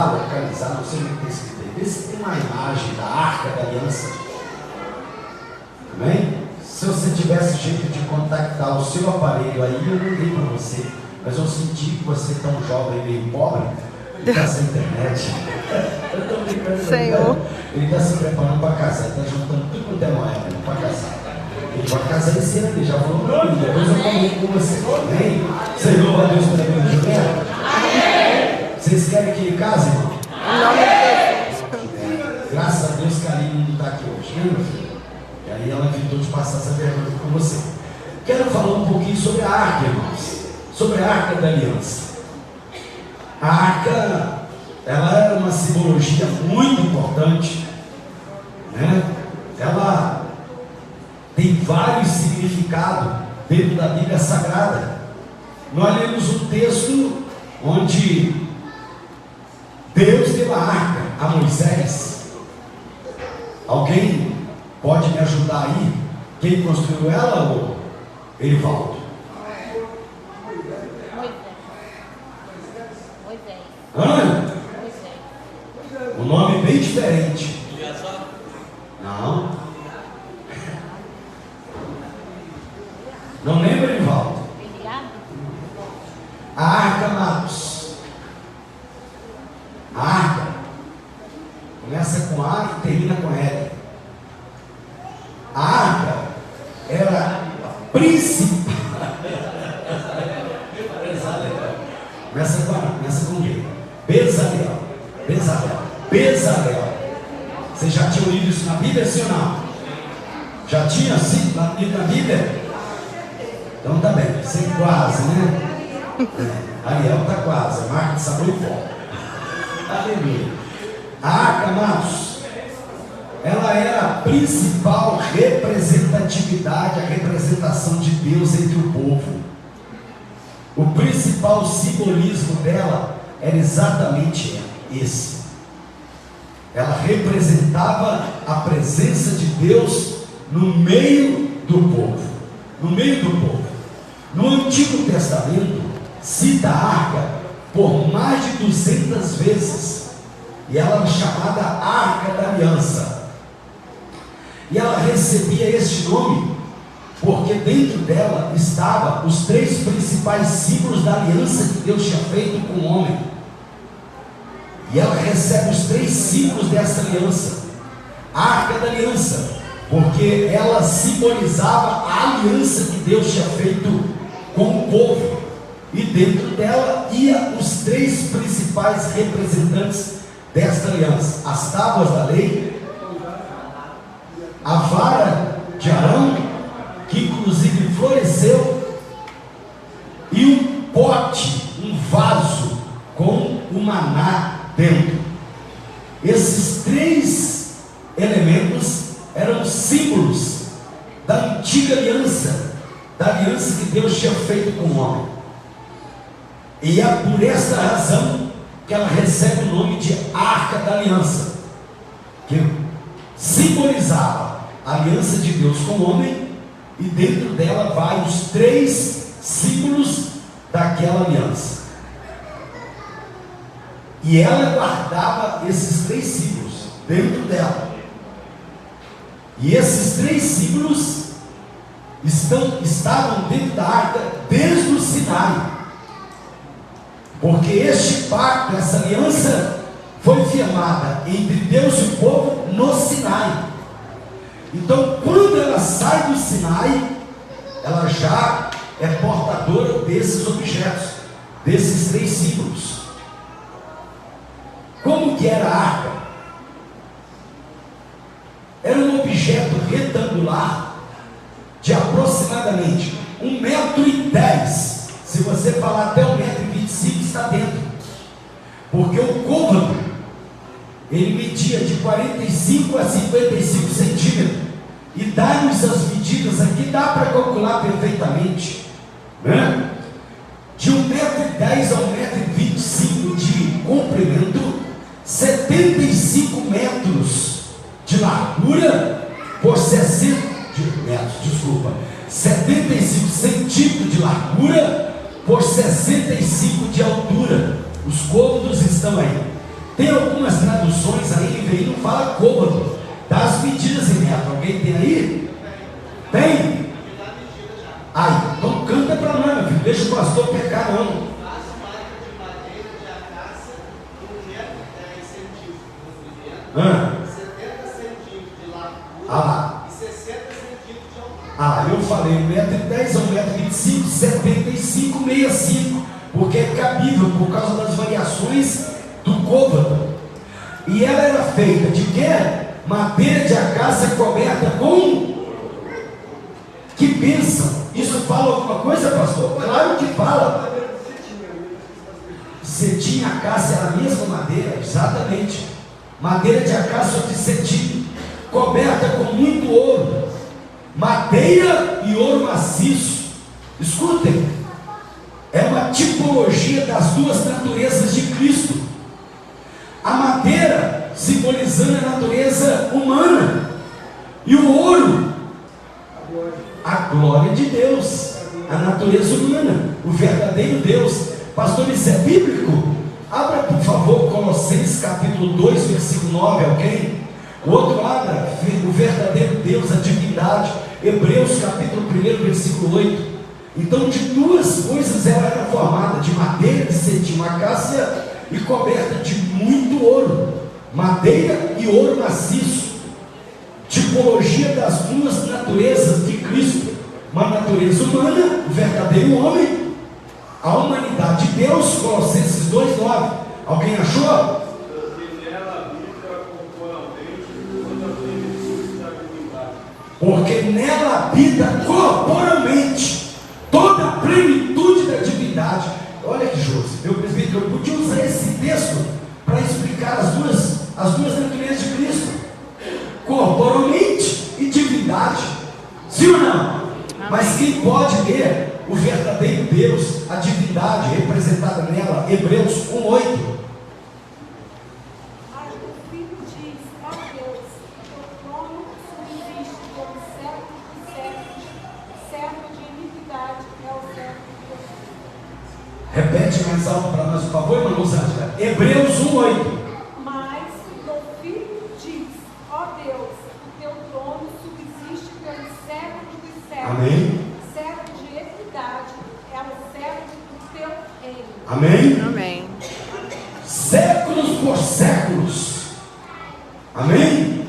localizar, não sei o que tem escrito aí. Vê se tem uma imagem da Arca da Aliança. Amém? Se você tivesse jeito de contactar o seu aparelho aí, eu mandei para você. Mas eu senti que você é tão jovem, meio pobre, ele está sem internet. Eu estou brincando. Senhor. Ele está se preparando para casar, ele está juntando tudo quanto é moeda para casar. Ele vai casar esse ano, ele já falou para mim. Depois eu comunico com você. Amém? Você louva a Deus pela vida de Juliana? Vocês querem que ele case, irmão? Em nome de Jesus. Graças a Deus que a Aline não está aqui hoje, né, meu filho? E aí ela evitou de passar essa pergunta com você. Quero falar um pouquinho sobre a arca, irmãos. Sobre a arca da aliança. A arca, ela era uma simbologia muito importante, né? Ela tem vários significados dentro da Bíblia Sagrada. Nós lemos um texto onde Deus deu a arca a Moisés. Alguém pode me ajudar aí? Quem construiu ela ou Erivaldo? Moisés. Hã? Moisés. Um nome bem diferente. Não. Não lembra, Erivaldo? A arca, amados. A arca começa com A e termina com L. A arca era a principal. Começa com quê? Bezalel. Bezalel. Bezalel. Vocês já tinham lido isso na Bíblia, sim ou não? Já tinha sido lido na Bíblia? Então tá bem, você quase, né? Ariel tá quase, a marca de sabor e pó. Aleluia. A arca, amados, ela era a principal representatividade, a representação de Deus entre o povo. O principal simbolismo dela era exatamente esse. Ela representava a presença de Deus no meio do povo. No meio do povo. No Antigo Testamento, cita a arca por mais de 200 vezes, e ela era chamada Arca da Aliança, e ela recebia este nome porque dentro dela estavam os três principais símbolos da aliança que Deus tinha feito com o homem, e ela recebe os três símbolos dessa aliança. A Arca da Aliança, porque ela simbolizava a aliança que Deus tinha feito com o povo, e dentro dela ia os três principais representantes desta aliança: as tábuas da lei, a vara de Arão, que inclusive floresceu, e um pote, um vaso com o maná dentro. Esses três elementos eram símbolos da antiga aliança, da aliança que Deus tinha feito com o homem. E é por essa razão que ela recebe o nome de Arca da Aliança, que simbolizava a aliança de Deus com o homem, e dentro dela vai os três símbolos daquela aliança. E ela guardava esses três símbolos dentro dela. E esses três símbolos estavam dentro da arca desde o Sinai. Porque este pacto, essa aliança, foi firmada entre Deus e o povo no Sinai. Então, quando ela sai do Sinai, ela já é portadora desses objetos, desses três símbolos. Como que era a arca? Era um objeto retangular de aproximadamente 1,10 m. Se você falar até 1,25 m, está dentro, porque o côvado ele media de 45 a 55 centímetros, e dá-nos as medidas aqui, dá para calcular perfeitamente, né? De 1,10 m a 1,25 m de comprimento, 75 metros de largura por 75 centímetros de largura por 65 de altura. Os côvados estão aí. Tem algumas traduções aí não fala côvado, dá as medidas em metro. Alguém tem aí? Tem? Aí, então canta para nós, meu filho. Deixa o pastor pecar, não. Ah. 70 centímetros de largura lá. e 60 centímetros de altura. Eu falei 1,10 m a 1,25 m, 75, 65, porque é cabível por causa das variações do côvado. E ela era feita de quê? Madeira de acácia coberta com... Que bênção! Isso fala alguma coisa, pastor? Claro que fala. Cetim e acácia era a mesma madeira, exatamente. Madeira de acácia de cetim, coberta com muito ouro, madeira e ouro maciço. Escutem, é uma tipologia das duas naturezas de Cristo. A madeira simbolizando a natureza humana, e o ouro, a glória de Deus, a natureza humana, o verdadeiro Deus. Pastor, isso é bíblico? Abra por favor Colossenses capítulo 2, versículo 9, alguém? O outro lado, o verdadeiro Deus, a divindade. Hebreus capítulo 1, versículo 8. Então de duas coisas ela era formada, de madeira de cetim, acácia, e coberta de muito ouro, madeira e ouro maciço. Tipologia das duas naturezas de Cristo, uma natureza humana, o verdadeiro homem, a humanidade de Deus. Colossenses 2,9. Alguém achou? Porque nela habita corporalmente toda a plenitude da divindade. Olha que José, meu presbítero, eu podia usar esse texto para explicar as duas naturezas de Cristo, corporalmente e divindade. Sim ou não? Amém. Mas quem pode ver o verdadeiro Deus, a divindade representada nela? Hebreus 1,8. Repete mais alto para nós, por favor, irmã Rosângela. Hebreus 1,8. Mas o Filho diz: ó Deus, o teu trono subsiste pelos séculos dos séculos. Amém. Século de equidade é o século do teu reino. Amém. Amém. Séculos por séculos. Amém.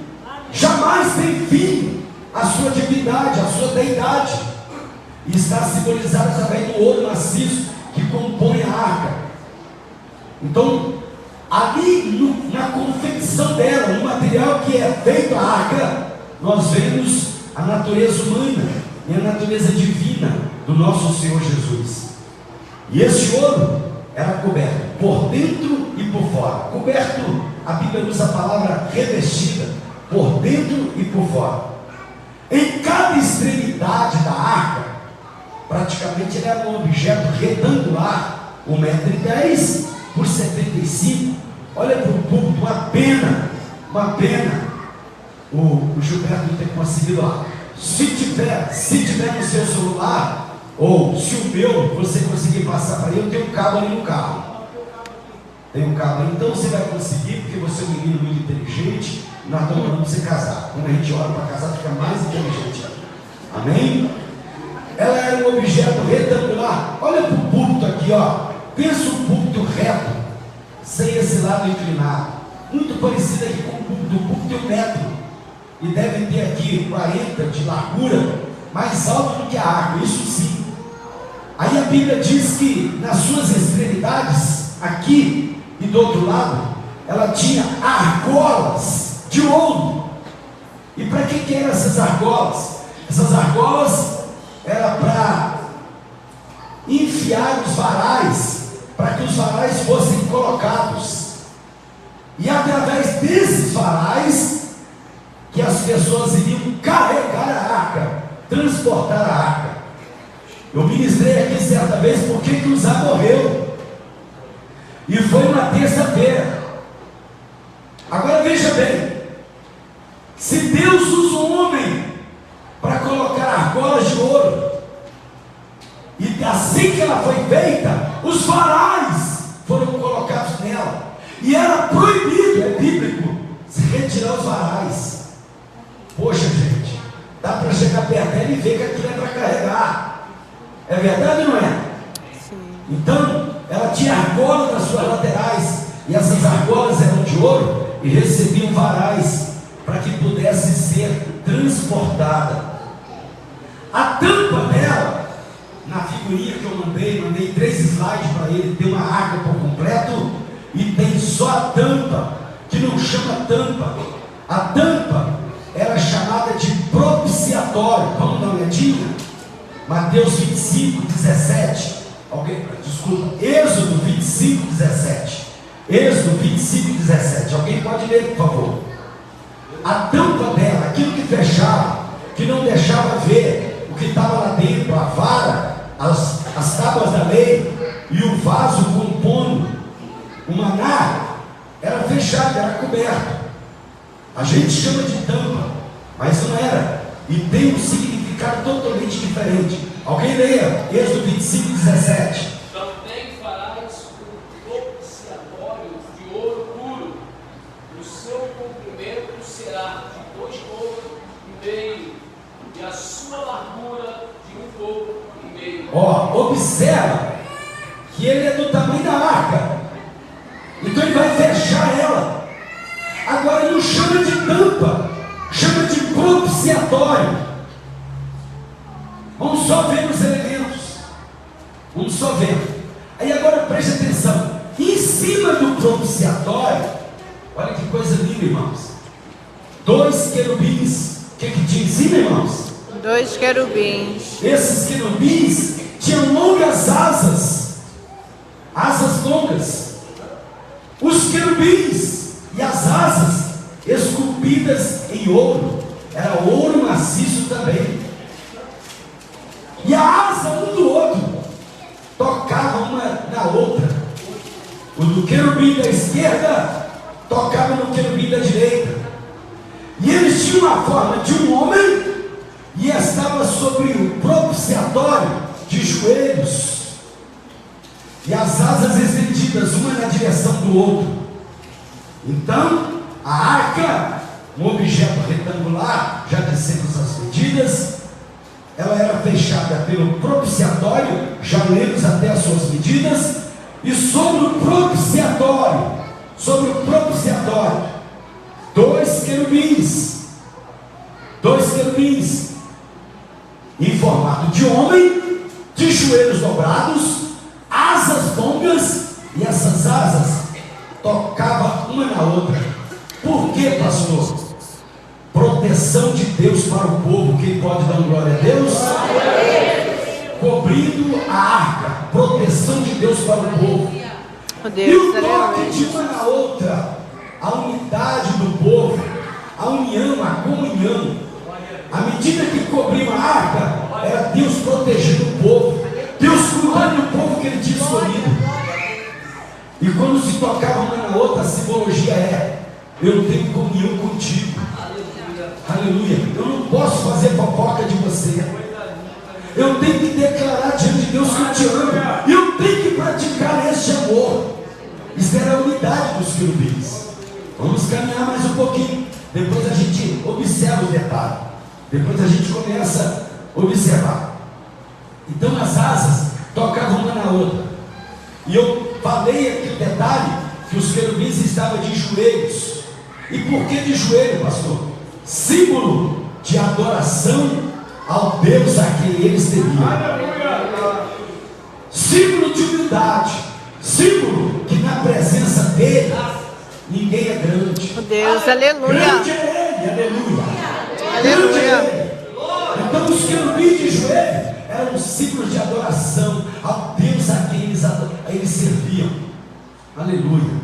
Jamais tem fim a sua divindade, a sua deidade. E está simbolizado através do ouro maciço que compõe a arca. Então, ali na confecção dela, no material que é feito a arca, nós vemos a natureza humana e a natureza divina do nosso Senhor Jesus. E esse ouro era coberto por dentro e por fora. Coberto, a Bíblia usa a palavra revestida, por dentro e por fora. Em cada extremidade da arca, praticamente ele era um objeto retangular, 1,10 m por 75. Olha para o púlpito, uma pena. O Gilberto não tem conseguido lá. Se tiver no seu celular, ou se o meu você conseguir passar para ele, eu tenho um cabo ali no carro. Tem um cabo ali, então você vai conseguir, porque você é um menino muito inteligente. Nós estamos falando para você casar. Quando a gente ora para casar, fica mais inteligente. Amém? Ela era um objeto retangular. Olha para o púlpito aqui, ó. Pensa um púlpito reto, sem esse lado inclinado. Muito parecido aqui com o púlpito. O púlpito tem 1 metro. E deve ter aqui 40 de largura, mais alto do que a arca, isso sim. Aí a Bíblia diz que nas suas extremidades, aqui e do outro lado, ela tinha argolas de ouro. E para que eram essas argolas? Essas argolas era para enfiar os varais, para que os varais fossem colocados, e através desses varais que as pessoas iriam carregar a arca, transportar a arca. Eu ministrei aqui certa vez porque Uzá morreu, e foi uma terça-feira. Agora veja bem, se Deus usa um homem para colocar argolas de ouro, e assim que ela foi feita, os varais foram colocados nela, e era proibido, é bíblico, se retirar os varais. Poxa, gente, dá para chegar perto dela e ver que aquilo é para carregar. É verdade ou não é? Sim. Então, ela tinha argola nas suas laterais, e essas argolas eram de ouro e recebiam varais para que pudesse ser transportada. A tampa dela, na figurinha que eu mandei 3 slides para ele, tem uma arca por completo e tem só a tampa, que não chama tampa. A tampa era chamada de propiciatório. Vamos dar uma olhadinha? Mateus 25, 17. Alguém, desculpa, Êxodo 25, 17. Êxodo 25, 17. Alguém pode ler, por favor? A tampa dela, aquilo que fechava, que não deixava ver o que estava lá dentro, a vara, as tábuas da lei e o vaso compondo o maná, era fechado, era coberto. A gente chama de tampa, mas não era. E tem um significado totalmente diferente. Alguém leia Êxodo 25, 17. Também farás um propiciatório de ouro puro. O seu comprimento será de 2 côvados e meio, e a sua largura de 1 côvado e meio. Ó, observa que ele é do tamanho da arca. Então ele vai fechar ela. Agora não chama de tampa, chama de propiciatório. Vamos só ver os elementos. Vamos só ver. Aí agora preste atenção. Em cima do propiciatório, olha que coisa linda, irmãos. 2 querubins. O que tinha em cima, irmãos? 2 querubins. Esses querubins tinham longas asas. Asas longas. Os querubins e as asas esculpidas em ouro. Era ouro maciço também. E a asa um do outro tocava uma na outra. O do querubim da esquerda tocava no querubim da direita. E eles tinham a forma de um homem e estava sobre o propiciatório de joelhos. E as asas estendidas, uma na direção do outro. Então, a arca, um objeto retangular, já dissemos as medidas, ela era fechada pelo propiciatório, já lemos até as suas medidas, e sobre o propiciatório, 2 querubins, em formato de homem, de joelhos dobrados, asas longas, e essas asas tocavam uma na outra. Por que, pastor? Proteção de Deus para o povo. Quem pode dar glória a Deus? Cobrindo a arca, proteção de Deus para o povo. E o toque de uma na outra, a unidade do povo, a união, a comunhão. À medida que cobriam a arca, era Deus protegendo o povo, Deus cuidando do povo que ele tinha escolhido. E quando se tocava uma na outra, a simbologia é: eu tenho comunhão contigo. Aleluia. Eu não posso fazer fofoca de você. Eu tenho que declarar diante de Deus que eu te amo. E eu tenho que praticar este amor. Isso era a unidade dos querubins. Vamos caminhar mais um pouquinho. Depois a gente observa o detalhe. Depois a gente começa a observar. Então as asas tocavam uma na outra. E eu falei aqui o detalhe que os querubins estavam de joelhos. E por que de joelho, pastor? Símbolo de adoração ao Deus a quem eles temiam. Símbolo de humildade. Símbolo que na presença dele ninguém é grande. Oh Deus, aleluia. Grande é ele, aleluia. Aleluia. Grande é ele. Então os querubins de joelho eram um símbolo de adoração ao Deus a quem eles serviam. Aleluia.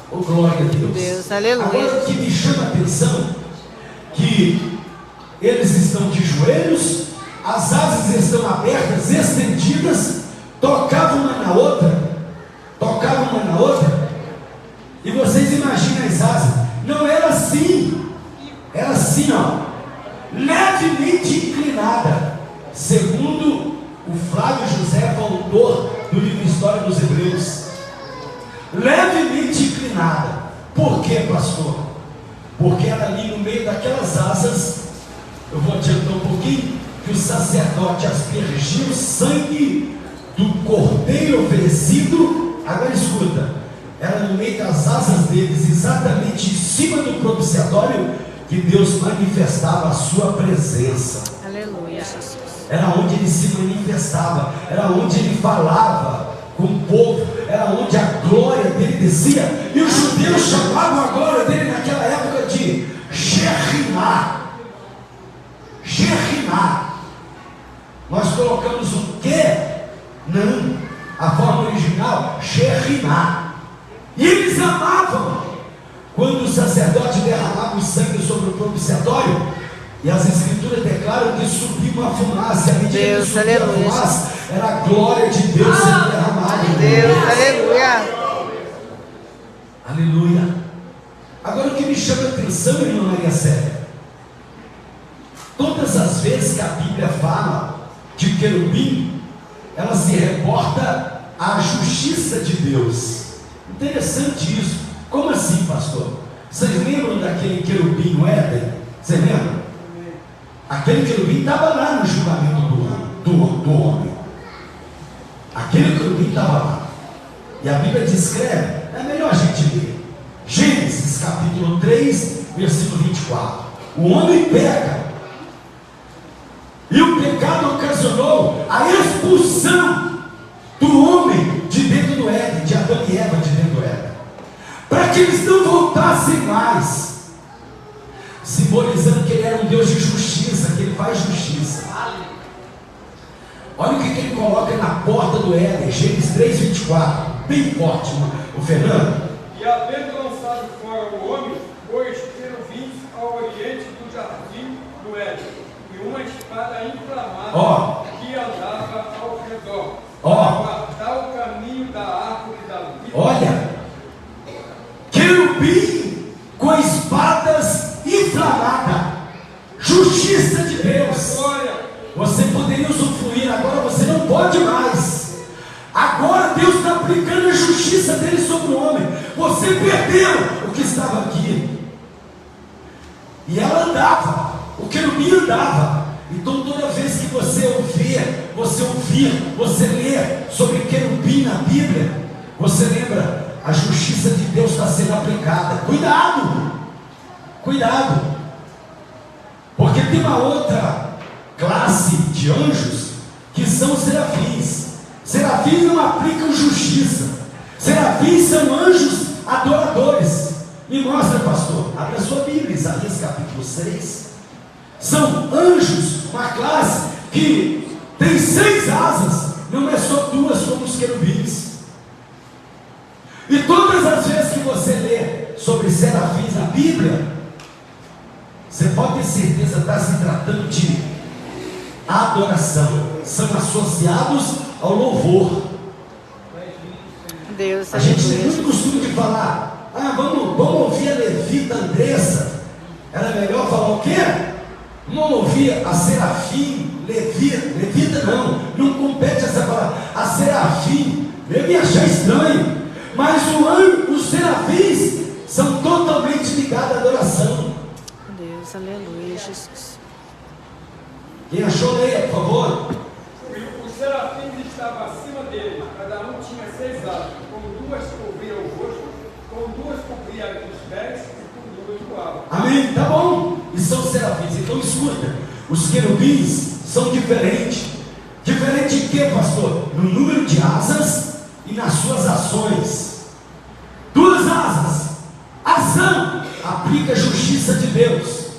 Oh, glória a Deus. Deus, aleluia. Agora o que me chama a atenção, que eles estão de joelhos, as asas estão abertas, estendidas, tocavam uma na outra, e vocês imaginam as asas, não era assim, era assim, ó, levemente inclinada, segundo o Flávio José, autor do livro História dos Hebreus, levemente inclinada. Por quê, pastor? Porque era ali no meio daquelas asas, eu vou adiantar um pouquinho, que o sacerdote aspergia o sangue do cordeiro oferecido. Agora escuta, era no meio das asas deles, exatamente em cima do propiciatório, que Deus manifestava a sua presença. Aleluia, Jesus. Era onde ele se manifestava, era onde ele falava com o povo, era onde a glória dele descia, e os judeus chamavam a glória dele naquela época de Shekhinah. Shekhinah. Nós colocamos o quê? Não, a forma original, Shekhinah. E eles amavam quando o sacerdote derramava o sangue sobre o propiciatório, e as escrituras declaram que subia uma fumaça, e à medida que subia a fumaça, era a glória de Deus sendo derramada. Deus, aleluia. Aleluia. Agora o que me chama a atenção, irmã Maria Célia, todas as vezes que a Bíblia fala de querubim, ela se reporta à justiça de Deus. Interessante isso. Como assim, pastor? Vocês lembram daquele querubim no Éden? Vocês lembram? Aquele querubim estava lá no julgamento do homem. Aquele querubim estava lá. E a Bíblia descreve, é melhor a gente ler. Gênesis capítulo 3, versículo 24. O homem peca, e o pecado ocasionou a expulsão do homem de dentro do Éden, de Adão e Eva de dentro do Éden, para que eles não voltassem mais, simbolizando que ele era um Deus de justiça, que ele faz justiça. Olha o que ele coloca na porta do Éden, Gênesis 3, 24, bem forte, o Fernando. E havendo lançado fora o homem, pôs querubins ao oriente do jardim do Éden, e uma espada inflamada que andava ao redor, para guardar o caminho da árvore da vida. Olha, querubim com espadas inflamadas, justiça de Deus. Você poderia usufruir, agora você não pode mais. Agora Deus está aplicando a justiça dele sobre o homem. Você perdeu o que estava aqui. E ela andava, o querubim andava. Então toda vez que você ouvir, você ler sobre querubim na Bíblia, você lembra, a justiça de Deus está sendo aplicada. Cuidado, cuidado, porque tem uma outra classe de anjos que são serafins. Serafins não aplicam justiça. Serafins são anjos adoradores. Me mostra, pastor, abre a sua Bíblia, Isaías capítulo 6. São anjos, uma classe que tem 6 asas, não é só 2 como os querubins. E todas as vezes que você lê sobre serafins na Bíblia, você pode ter certeza que está se tratando de adoração. São associados ao louvor. Deus, a gente tem muito costume de falar, vamos ouvir a levita Andressa. Era melhor falar o quê? Vamos ouvir a serafim, levita não compete essa palavra, a serafim. Eu ia achar estranho, mas os serafins são totalmente ligados à adoração. Deus, aleluia, Jesus. Quem achou, leia, por favor. Os serafins estavam acima dele, cada um tinha 6 asas, com 2 cobriam o rosto, com 2 cobriam os pés e com 2 voavam. Amém? Tá bom. E são serafins. Então escuta, os querubins são diferentes. Diferente de quê, pastor? No número de asas e nas suas ações. 2 asas. Ação aplica a justiça de Deus.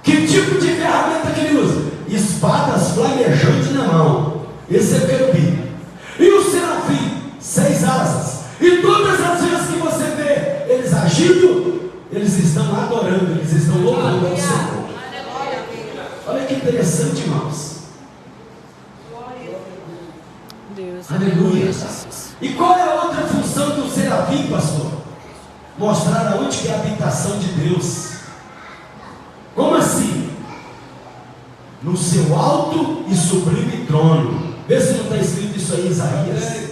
Que tipo de ferramenta que ele usa? Espadas flamejantes na mão. Esse é o querubim. E o serafim, 6 asas. E todas as vezes que você vê eles agindo, eles estão adorando, eles estão louvando ao Senhor. Olha que interessante, irmãos. Deus, Aleluia. Jesus. E qual é a outra função do serafim, pastor? Mostrar aonde que é a habitação de Deus. Como assim? No seu alto e sublime trono. Vê se não está escrito isso aí em Isaías.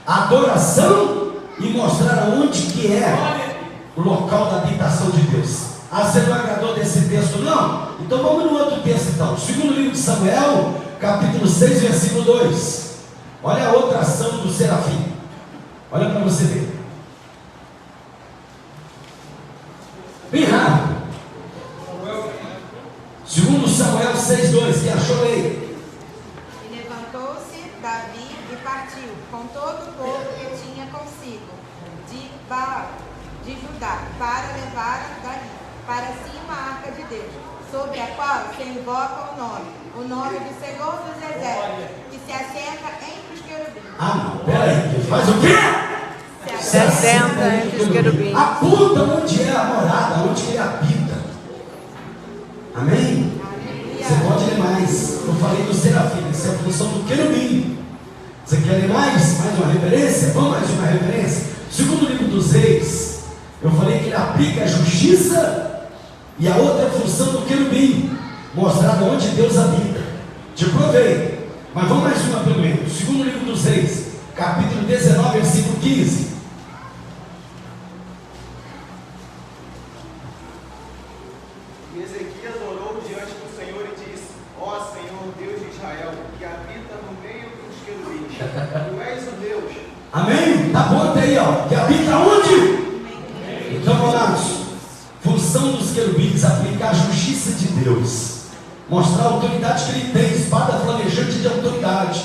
A adoração e mostrar onde que é o local da habitação de Deus. Ah, você não agradou desse texto não? Então vamos no outro texto então. Segundo livro de Samuel, capítulo 6, versículo 2. Olha a outra ação do serafim. Olha para você ver. Bem rápido. Segundo Samuel 6,2, quem achou aí? E levantou-se Davi e partiu com todo o povo que tinha consigo de Baal, de Judá, para levar dali para cima a arca de Deus, sobre a qual se invoca o nome do Senhor dos Exércitos, que se assenta entre os querubins. Ah, não, peraí, que faz o quê? Se assenta entre os querubins. Aponta onde é a morada, onde ele habita. Amém? Você pode ler mais. Eu falei do serafim, isso é a função do querubim. Você quer ler mais? Mais uma referência? Vamos mais uma referência? Segundo livro dos Reis, eu falei que ele aplica a justiça. E a outra função do querubim, mostrar onde Deus habita. Te provei. Mas vamos mais uma primeiro. Segundo livro dos Reis, capítulo 19, versículo 15. E Ezequias orou diante do Senhor e disse: Ó Senhor, Deus de Israel, que habita no meio dos querubins, tu és o Deus. Amém? Tá bom até aí, ó. Que habita onde? Então vamos lá. Função dos querubins, aplicar a justiça de Deus, mostrar a autoridade que ele tem, espada flamejante de autoridade,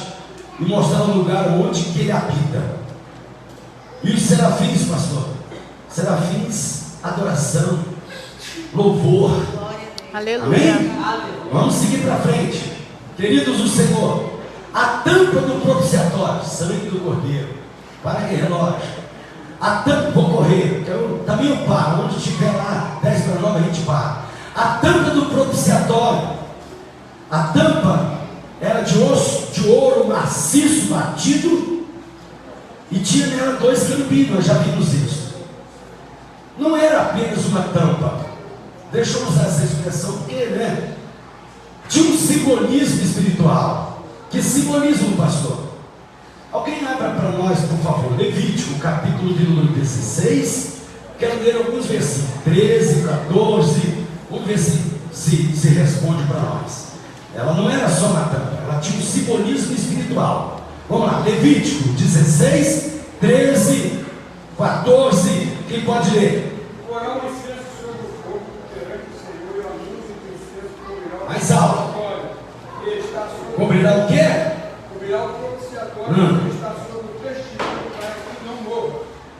e mostrar o lugar onde que ele habita. E os serafins, pastor? Serafins, adoração, louvor. Aleluia. Amém? Vamos seguir para frente. Queridos do Senhor, a tampa do propiciatório, sangue do cordeiro. Para que relógio? A tampa, vou correr, também eu paro, onde estiver lá, 10 para 9 a gente para. A tampa do propiciatório, a tampa era de osso, de ouro maciço, batido, e tinha nela 2 querubins, nós já vimos isso. Não era apenas uma tampa, deixa eu usar essa expressão, porque, né? Tinha um simbolismo espiritual. Que simbolismo, pastor? Alguém abra para nós, por favor, Levítico, capítulo de número 16. Quero ler alguns versículos, 13, 14. Vamos ver se responde para nós. Ela não era só uma tampa, ela tinha um simbolismo espiritual. Vamos lá, Levítico 16, 13, 14. Quem pode ler? Porá o incenso sobre o fogo perante o Senhor e a luz do incenso cobrirá o Mais alto. que está sobre Cobrirá o quê? Cobrirá o propiciatório que está sobre o testigo, para que não morra.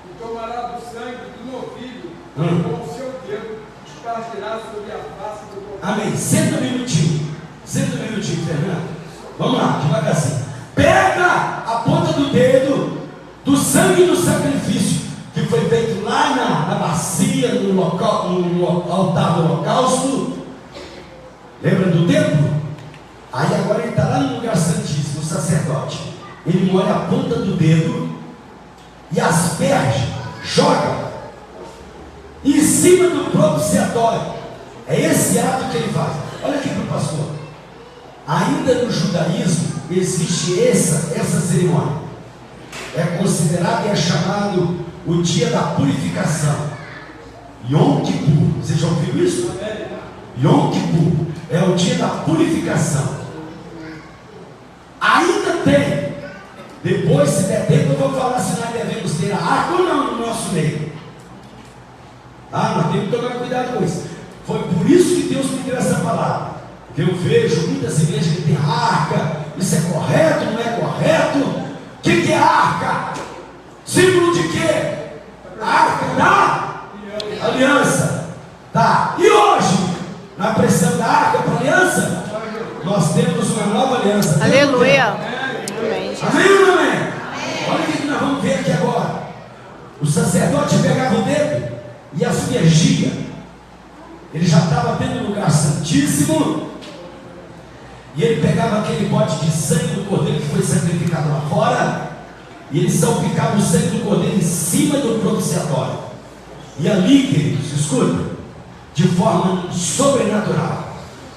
E tomará do sangue do novilho com o seu dedo, espargirá sobre a face do corpo. Amém. Senta um minutinho, Fernando. Vamos lá, devagarzinho. Pega a ponta do dedo do sangue do sacrifício que foi feito lá na bacia, no altar do holocausto. Lembra do templo? Aí agora ele está lá no lugar santíssimo, o sacerdote. Ele molha a ponta do dedo e asperge, joga em cima do propiciatório. É esse ato que ele faz. Olha aqui para o pastor. Ainda no judaísmo existe essa cerimônia. É considerado e é chamado o dia da purificação. Yom Kippur. Você já ouviu isso? Yom Kippur é o dia da purificação. Ainda tem. Depois, se der tempo, eu vou falar se nós devemos ter a arca ou não no nosso meio. Nós temos que tomar cuidado com isso. Foi por isso que Deus me deu essa palavra. Porque eu vejo muitas igrejas que tem arca. Isso é correto, não é correto? O que é arca? Símbolo de quê? A arca da aliança. Tá. E hoje, na pressão da arca para aliança, nós temos uma nova aliança. Aleluia. Amém. Amém ou não amém? Olha o que nós vamos ver aqui agora. O sacerdote pegava o dedo e aspergia. Ele já estava dentro do lugar santíssimo. E ele pegava aquele pote de sangue do cordeiro que foi sacrificado lá fora. E ele salpicava o sangue do cordeiro em cima do propiciatório. E ali, queridos, escuta, de forma sobrenatural,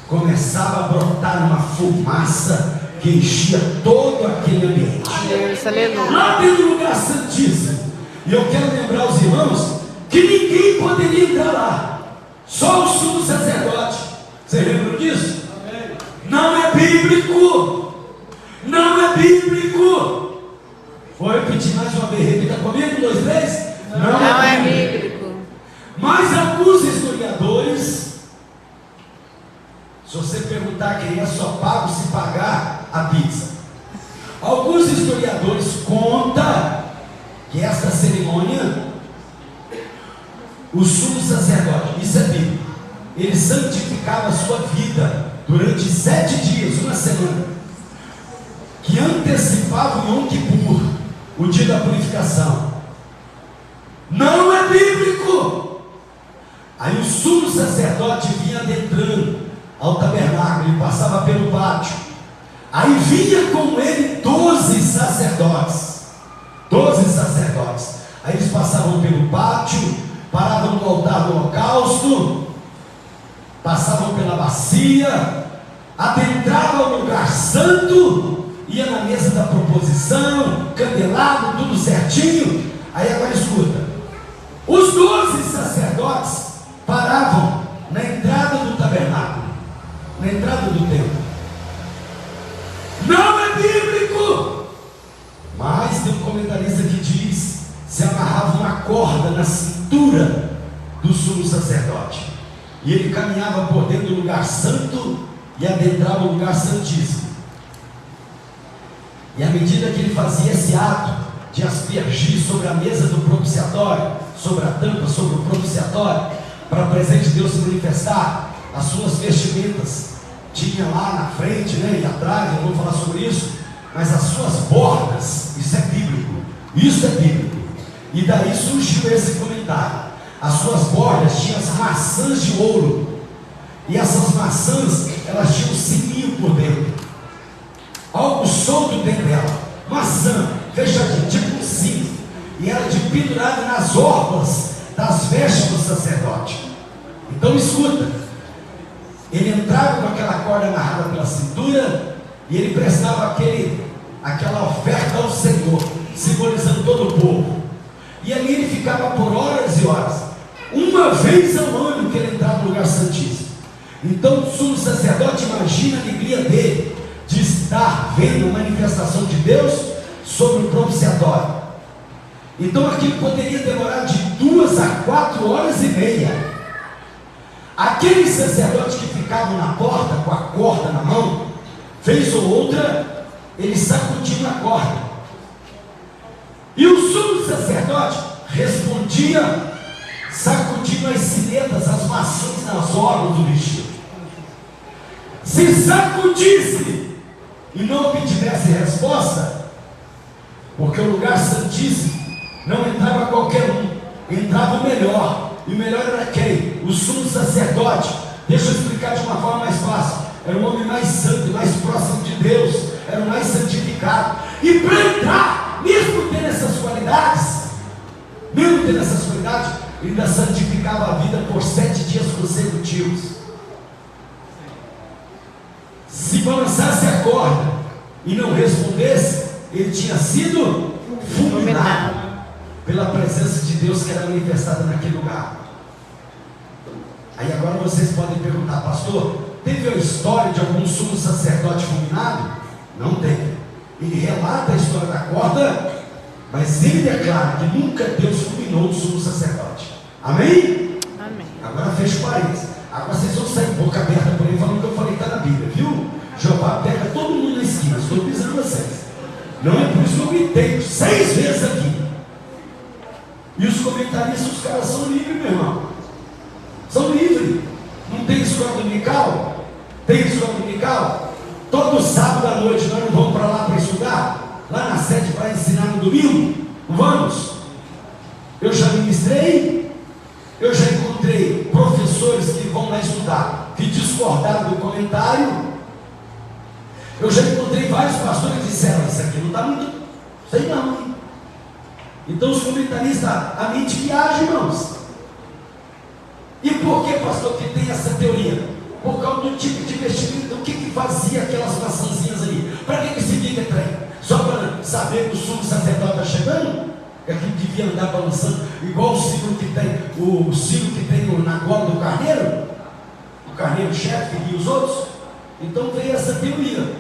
começava a brotar uma fumaça que enchia todo aquele ambiente. Deus, aleluia. Lá dentro do lugar santíssimo, E eu quero lembrar os irmãos que ninguém poderia entrar lá, só o sumo sacerdote. Vocês lembram disso? Amém. Não é bíblico. Não é bíblico. Vou repetir mais uma vez. Repita comigo, 1, 2, 3. Não é bíblico. Mas alguns historiadores, se você perguntar quem é, só pago se pagar a pizza. Alguns historiadores contam que esta cerimônia, o sumo sacerdote, isso é bíblico, ele santificava a sua vida durante 7 dias, uma semana, que antecipava o Yom Kippur, o dia da purificação. Não é bíblico. Aí o sumo sacerdote vinha adentrando ao tabernáculo, ele passava pelo pátio. Aí vinha com ele 12 sacerdotes. 12 sacerdotes. Aí eles passavam pelo pátio, paravam no altar do holocausto, passavam pela bacia, adentravam ao lugar santo, ia na mesa da proposição, candelabro, tudo certinho. Aí agora escuta, os 12 sacerdotes paravam na entrada do tabernáculo, na entrada do templo. Não é bíblico. Mas tem um comentarista que diz: se amarrava uma corda na cintura do sumo sacerdote, e ele caminhava por dentro do lugar santo e adentrava o lugar santíssimo. E à medida que ele fazia esse ato de aspergir sobre a mesa do propiciatório, sobre a tampa, sobre o propiciatório, para o presente de Deus se manifestar, as suas vestimentas tinha lá na frente, né, e atrás, eu vou falar sobre isso, mas as suas bordas, isso é bíblico, isso é bíblico. E daí surgiu esse comentário: as suas bordas tinham as maçãs de ouro, e essas maçãs, elas tinham um sininho por dentro, algo solto dentro dela, maçã, fechadinha, tipo um sino, e era de pendurada nas orlas das vestes do sacerdote. Então escuta, ele entrava com aquela corda amarrada pela cintura, e ele prestava aquela oferta ao Senhor, simbolizando todo o povo. E ali ele ficava por horas e horas, uma vez ao ano que ele entrava no lugar santíssimo. Então o sumo sacerdote, imagina a alegria dele de estar vendo a manifestação de Deus sobre o propiciatório. Então aquilo poderia demorar de 2 a 4 horas e meia. Aqueles sacerdotes que ficavam na porta com a corda na mão, vez ou outra, eles sacudiam a corda, e o sumo sacerdote respondia sacudindo as sinetas, as maçãs nas orlas do vestido. Se sacudisse e não obtivesse resposta, porque o lugar santíssimo não entrava qualquer um, entrava o melhor. E o melhor era quem? O sumo sacerdote. Deixa eu explicar de uma forma mais fácil. Era o homem mais santo, mais próximo de Deus, era o mais santificado. E para entrar, mesmo tendo essas qualidades, ele ainda santificava a vida por 7 dias consecutivos. Se balançasse a corda e não respondesse, ele tinha sido fulminado pela presença de Deus que era manifestada naquele lugar. Aí agora vocês podem perguntar: pastor, teve a história de algum sumo sacerdote fulminado? Não tem. Ele relata a história da corda, mas ele declara que nunca Deus fulminou o sumo sacerdote. Amém? Amém. Agora fecha o parênteses. Agora vocês vão sair boca aberta por aí falando que eu falei que está na Bíblia, viu? Jeová pega todo mundo na esquina, estou avisando vocês. Não é por isso que eu gritei 6 vezes aqui. E os comentaristas, os caras são livres, meu irmão. São livres. Não tem escola dominical? Tem escola dominical? Todo sábado à noite nós não vamos para lá para estudar? Lá na sede para ensinar no domingo? Não vamos? Eu já ministrei, eu já encontrei professores que vão lá estudar, que discordaram do comentário. Eu já encontrei vários pastores que disseram: isso aqui não está muito, sei não, hein? Então os comentaristas, a mente viaja, irmãos. E por que, pastor, que tem essa teoria? Por causa do tipo de vestimenta. O que fazia aquelas maçãzinhas ali? Para que significa trem? Só para saber que o sumo sacerdote está chegando? que aquilo devia andar balançando, igual o sino que tem na gola do carneiro, o carneiro chefe e os outros. Então veio essa teoria,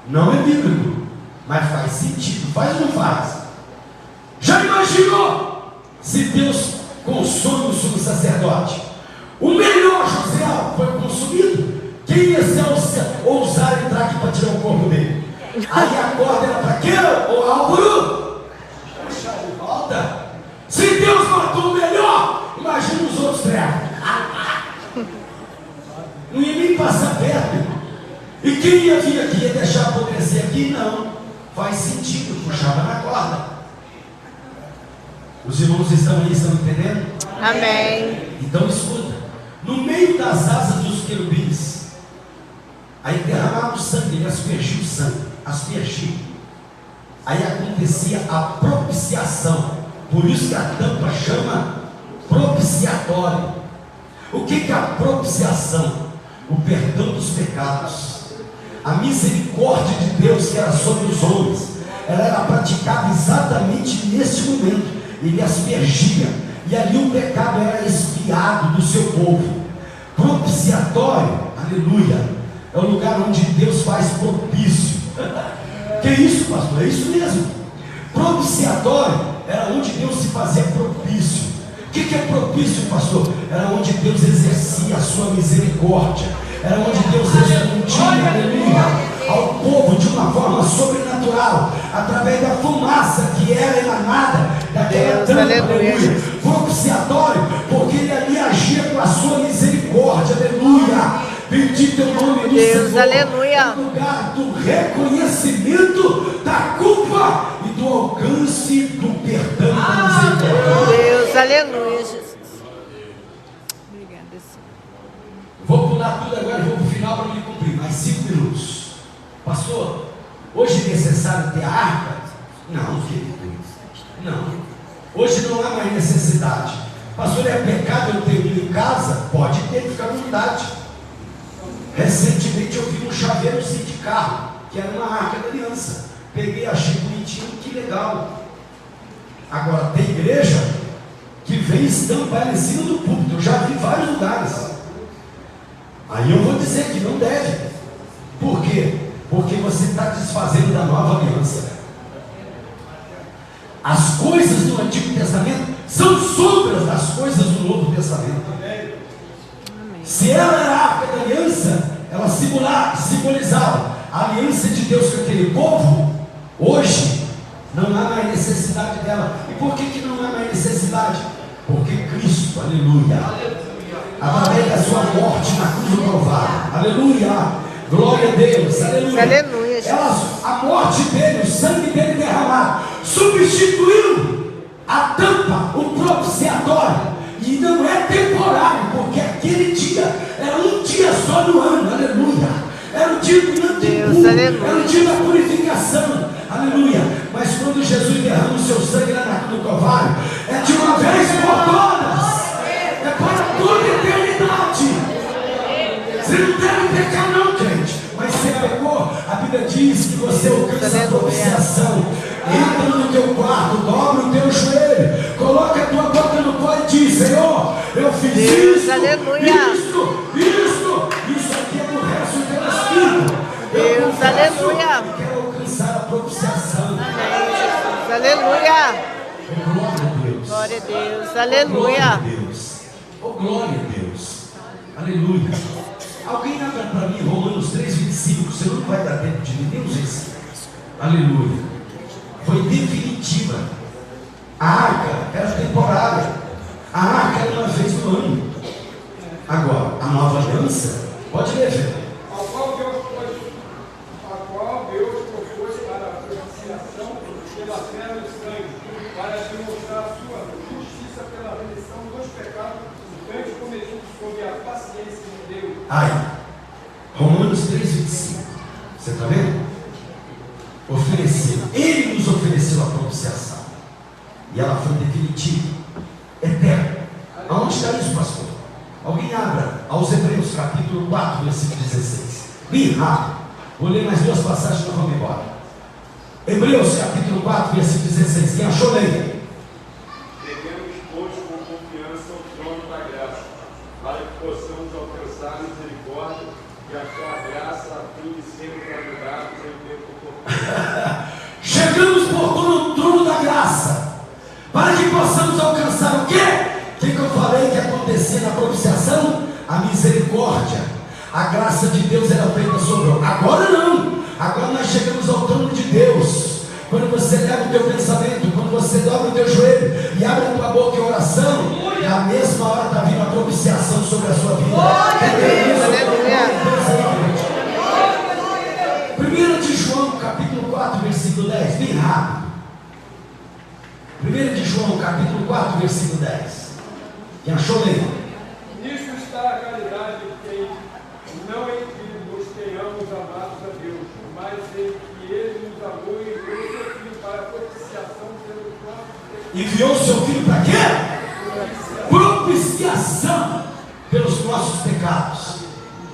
não é bíblico, mas faz sentido, faz ou não faz? Já imaginou se Deus consome o sumo sacerdote? O melhor José foi consumido. Quem ia ser ousar entrar aqui para tirar o corpo dele? Aí a corda era para quê? O Álvaro? Puxa de volta. Se Deus matou o melhor, imagina os outros trevos. Não ia nem passar perto. E quem ia vir aqui? Ia deixar apodrecer aqui? Não. Faz sentido, puxava na corda. Os irmãos estão aí, estão entendendo? Amém. Então escuta. No meio das asas dos querubins, aí derramava o sangue, ele aspergia o sangue, aspergia. Aí acontecia a propiciação. Por isso que a tampa chama propiciatório. O que é a propiciação? O perdão dos pecados. A misericórdia de Deus que era sobre os homens, ela era praticada exatamente nesse momento. Ele aspergia, e ali o pecado era expiado do seu povo. Propiciatório, aleluia, é o lugar onde Deus faz propício. Que isso, pastor? É isso mesmo. Propiciatório era onde Deus se fazia propício. O que é propício, pastor? Era onde Deus exercia a sua misericórdia. Era onde Deus respondia, aleluia, ao povo de uma forma sobrenatural, através da fumaça que era emanada daquela tampa, aleluia. Propiciatório, porque ele ali agia com a sua misericórdia, aleluia. Bendito é o nome do Deus, Senhor. aleluia. No lugar do reconhecimento da culpa e do alcance do perdão da misericórdia. Deus, aleluia, Jesus. Obrigada, Senhor. Vou pular tudo agora e vou para o final para me cumprir, mais 5 minutos. Pastor, hoje é necessário ter a arca? Não, querido. Não. Hoje não há mais necessidade. Pastor, é pecado eu ter ido em casa? Pode ter, fica à vontade. Recentemente eu vi um chaveirozinho de carro, que era uma arca da aliança. Peguei, achei bonitinho, que legal. Agora tem igreja que vem estampar em cima do púlpito. Eu já vi vários lugares. Aí eu vou dizer que não deve. Por quê? Porque você está desfazendo da nova aliança. As coisas do Antigo Testamento são sombras das coisas do Novo Testamento. Se ela era a arca da aliança, ela simbolizava a aliança de Deus com aquele povo. Hoje não há mais necessidade dela. E por que não há mais necessidade? Porque Cristo, aleluia, através da sua morte na cruz do Calvário, aleluia, glória a Deus, aleluia, aleluia, a morte dele, o sangue dele derramado, substituiu a tampa, o propiciatório. E não é temporário, porque aquele dia era um dia só no ano, aleluia. Era o dia do Yom Kippur, era o dia da purificação, aleluia. Mas quando Jesus derrama o seu sangue lá na cruz do Calvário, é de uma vez por todas, é para toda a eternidade. Você não deve pecar não, gente. Mas você pecou, a Bíblia diz que você alcança a propiciação. Entra no teu quarto, dobra o teu joelho, coloca a tua boca no pó e diz: Senhor, eu fiz Deus, isso, aleluia. isso aqui é do resto do teu espírito. Deus, aleluia. Eu quero alcançar a propiciação. Amém, Jesus, aleluia. Oh, glória a Deus. Glória a Deus, Oh, glória a aleluia. Deus. Oh, glória a Deus. Aleluia. Alguém abra para mim Romanos 3:25. Senão não vai dar tempo de ler nem os versículos. Aleluia. Foi definitiva. A arca era temporária. A arca era uma vez no ano. Agora, a nova aliança, pode ler, filho. A qual Deus propôs para a propiciação pela fé do sangue, para demonstrar a sua justiça pela remissão dos pecados antes cometidos sob a paciência de Deus. Aí, Romanos 3:25. Você está vendo? Ofereceu, ele nos ofereceu a propiciação, e ela foi definitiva, eterna. Aonde está isso, pastor? Alguém abra aos Hebreus capítulo 4, versículo 16. Bem rápido, vou ler mais 2 passagens e nós vamos embora. Hebreus capítulo 4, versículo 16. Quem achou, leia. possamos alcançar misericórdia e a tua graça a fim de sermos ajudados em tempo oportuno. Chegamos por no trono da graça, para que possamos alcançar o quê? O que eu falei que acontecia na propiciação? A misericórdia, a graça de Deus era feita sobre nós. Agora não, agora nós chegamos ao trono de Deus. Quando você leva o teu pensamento, quando você dobra o teu joelho e abre a tua boca em oração, na mesma hora está vindo a propiciação sobre a sua vida. Aleluia. 1 de João, capítulo 4, versículo 10, bem rápido. 1 de João, capítulo 4, versículo 10. Quem achou mesmo? Nisto está a caridade em não em que nos tenhamos amados a Deus, mas em que Ele nos amou e enviou seu Filho para a propiciação pelos nossos pecados. Enviou o seu filho para quê? Propiciação pelos nossos pecados.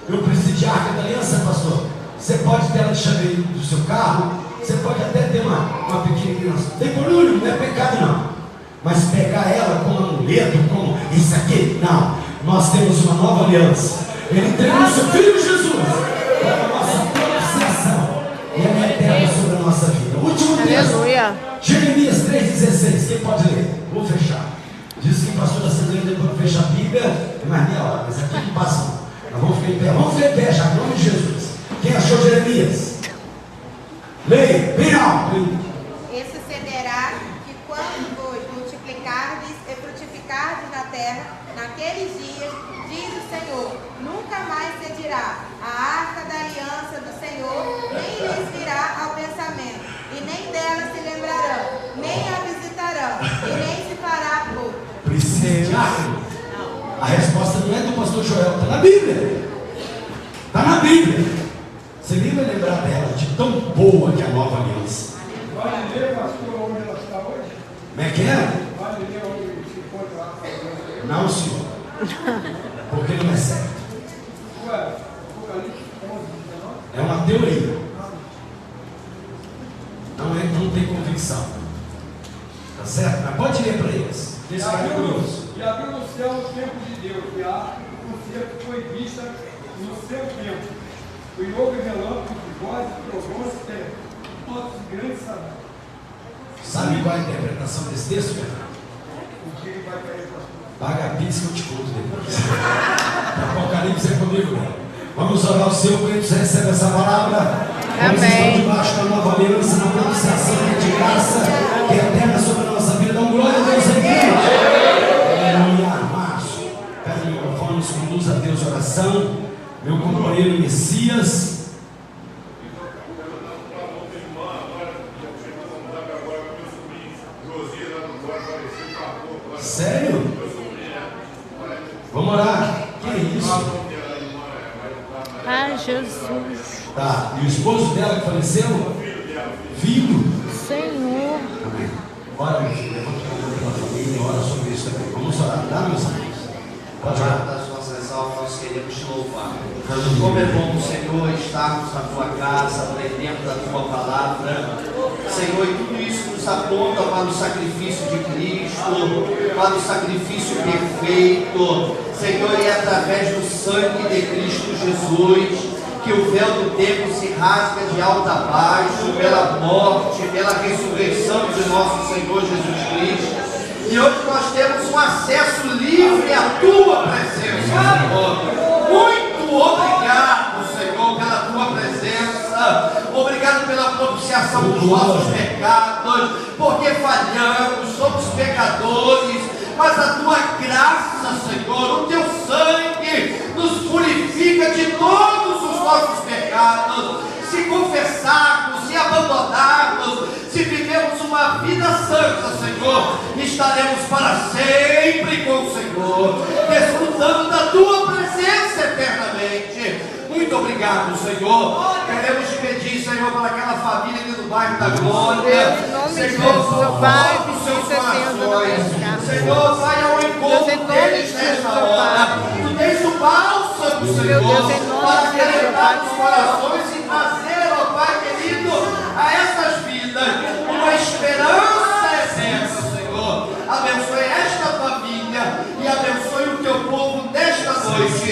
Eu preciso de arca da aliança, pastor. Você pode ter ela de chaveirinho do seu carro, você pode até ter uma pequena criança. Tem barulho, não é pecado não. Mas pegar ela como amuleto, como isso aqui, não. Nós temos uma nova aliança. Ele entregou o seu filho Jesus para a nossa propiciação. E ela é eterna sobre a nossa vida. Último texto. Aleluia. Jeremias 3,16. Quem pode ler? Vou fechar. Diz que o pastor da Assembleia depois de fechar a Bíblia é mais meia hora, mas aqui não passa não. Nós vamos ficar em pé. Vamos ficar em pé já, em nome de Jesus. Quem achou Jeremias? Leia, bem alto. E sucederá que quando vos multiplicardes e frutificardes na terra, naqueles dias, diz o Senhor, nunca mais se dirá a arca da aliança do Senhor, nem lhes virá ao pensamento, e nem dela se lembrarão, nem a visitarão, e nem se fará pouco. Precisa de arca? A resposta não é do pastor Joel, está na Bíblia. Está na Bíblia. Você nem vai lembrar dela, de tão boa que é a nova aliança. Vale ler, pastor, onde ela está hoje? Como é que é? Vale ler onde se encontra lá. Não, senhor. Porque não é certo. Ué, Apocalipse 11, 19? É uma teoria. Não tem convicção. Tá certo? Mas pode ler para eles. Esse cara é curioso. E abriu no céu o tempo de Deus, e a arca do concerto foi vista no seu tempo. O houve relâmpagos de vozes, trovões, terremotos e grandes sabores. Sabe qual é a interpretação desse texto, Fernando? O que ele vai cair, pastor? Paga a pizza que eu te conto depois. Apocalipse é comigo, né? Vamos orar ao Senhor, quando você recebe essa palavra. Nós estamos debaixo da nova aliança, na propiciação de graça, que é eterna sobre a nossa vida. Dá glória a Deus aqui. Aleluia. Márcio, pega o microfone, nos conduz a Deus em oração. Meu companheiro Messias. Sério? Vamos orar. Que é isso? Ai, Jesus. Tá. E o esposo dela que faleceu? Filho? Senhor. Amém. Ora, meu filho, levanta a mão pela família e ora sobre isso também. Vamos orar, tá, meus amigos? Pode orar. Das nossas almas, nós queremos te louvar. Como é bom, Senhor, estarmos na tua casa, aprendendo da tua palavra. Senhor, e tudo isso nos aponta para o sacrifício de Cristo, para o sacrifício perfeito. Senhor, e através do sangue de Cristo Jesus, que o véu do tempo se rasga de alto a baixo, pela morte, pela ressurreição de nosso Senhor Jesus Cristo. E hoje nós temos um acesso livre à tua presença, Senhor. Muito obrigado, Senhor, pela tua presença. Obrigado pela propiciação dos nossos pecados, porque falhamos, somos pecadores, mas a tua graça, Senhor, o teu sangue nos purifica de todos os nossos pecados. Se confessarmos, se abandonarmos, se vivemos uma vida santa, Senhor, estaremos para sempre com o Senhor, desfrutando da tua presença eternamente. Muito obrigado, Senhor. Queremos te pedir, Senhor, para aquela família ali do bairro da Glória. Em nome de Senhor, Jesus, Pai, toca os seus visita tendo no corações. nosso Senhor, vai ao encontro deles nesta hora. Tu tens o bálsamo, Senhor, para calentar os corações e trazer, ó Pai querido, a essas vidas uma esperança eterna, Senhor. Abençoe esta família e abençoe o teu povo nesta noite.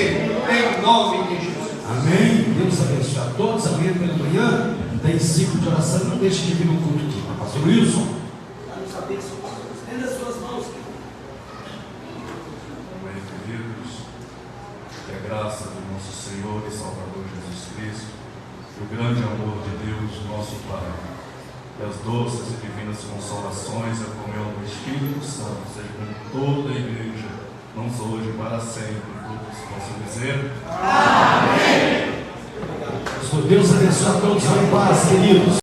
nome de Jesus. Amém. Deus abençoe a todos. Amanhã pela manhã tem ciclo de oração. Não deixe de vir no culto aqui. Pastor Wilson. Nos abençoe. Estenda as suas mãos. Amém, queridos. Que a graça do nosso Senhor e Salvador Jesus Cristo, e o grande amor de Deus, nosso Pai, e as doces e divinas consolações e a comunhão do Espírito Santo seja com toda a igreja, não só hoje para sempre. Todos possam dizer amém. Deus abençoe a todos. Vai em paz, queridos.